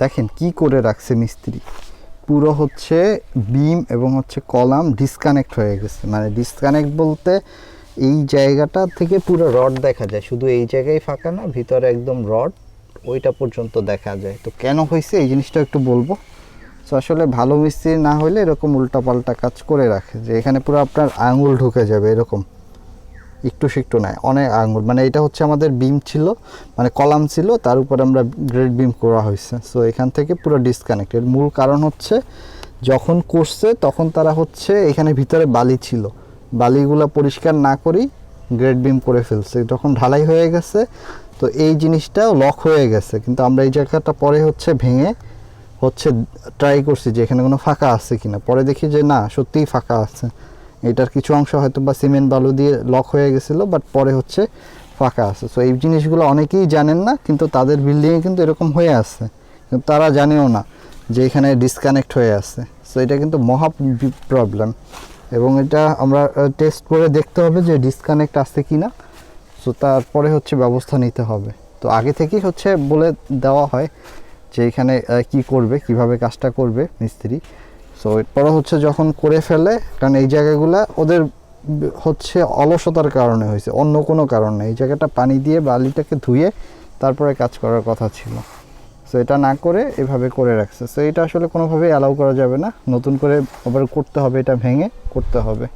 দেখেন কি করে রাখছে মিস্ত্রি, পুরো হচ্ছে বিম এবং হচ্ছে কলাম ডিসকানেক্ট হয়ে গেছে। মানে ডিসকানেক্ট বলতে এই জায়গাটা থেকে পুরো রড দেখা যায়, শুধু এই জায়গায় ফাঁকা না, ভিতরে একদম রড ওইটা পর্যন্ত দেখা যায়। তো কেন হয়েছে এই জিনিসটা একটু বলবো। তো আসলে ভালো মিস্ত্রি না হলে এরকম উল্টাপাল্টা কাজ করে রাখে, যে এখানে পুরো আপনার আঙুল ঢুকে যাবে এরকম, একটু সেকটু নাই, অনেক আঙুল। মানে এটা হচ্ছে আমাদের বিম ছিল, মানে কলাম ছিল, তার উপর আমরা গ্রেড বিম করা হয়েছে। সো এখান থেকে পুরো ডিসকানেক্টেড। মূল কারণ হচ্ছে যখন করছে তখন তারা হচ্ছে এখানে ভিতরে বালি ছিল, বালিগুলো পরিষ্কার না করেই গ্রেড বিম করে ফেলছে। যখন ঢালাই হয়ে গেছে তো এই জিনিসটাও লক হয়ে গেছে, কিন্তু আমরা এই জায়গাটা পরে হচ্ছে ভেঙে হচ্ছে ট্রাই করছি যে এখানে কোনো ফাঁকা আছে কিনা। পরে দেখি যে না, সত্যিই ফাঁকা আছে। এটার কিছু অংশ হয়তো বা সিমেন্ট বালু দিয়ে লক হয়ে গেছিলো, বাট পরে হচ্ছে ফাঁকা আছে। সো এই জিনিসগুলো অনেকেই জানেন না, কিন্তু তাদের বিল্ডিংয়ে কিন্তু এরকম হয়ে আছে, কিন্তু তারা জানেও না যে এখানে ডিসকানেক্ট হয়ে আছে। সো এটা কিন্তু মহা প্রবলেম, এবং এটা আমরা টেস্ট করে দেখতে হবে যে ডিসকানেক্ট আছে কি না। সো তারপরে হচ্ছে ব্যবস্থা নিতে হবে। তো আগে থেকেই হচ্ছে বলে দেওয়া হয় যে এখানে কি করবে, কিভাবে কাজটা করবে মিস্ত্রি। সো এরপরে হচ্ছে যখন করে ফেলে, কারণ এই জায়গাগুলা ওদের হচ্ছে অলসতার কারণে হয়েছে, অন্য কোনো কারণ নেই। এই জায়গাটা পানি দিয়ে বালিটাকে ধুয়ে তারপরে কাজ করার কথা ছিল। সো এটা না করে এভাবে করে রাখছে। সো এটা আসলে কোনোভাবেই অ্যালাউ করা যাবে না, নতুন করে আবার করতে হবে, এটা ভেঙে করতে হবে।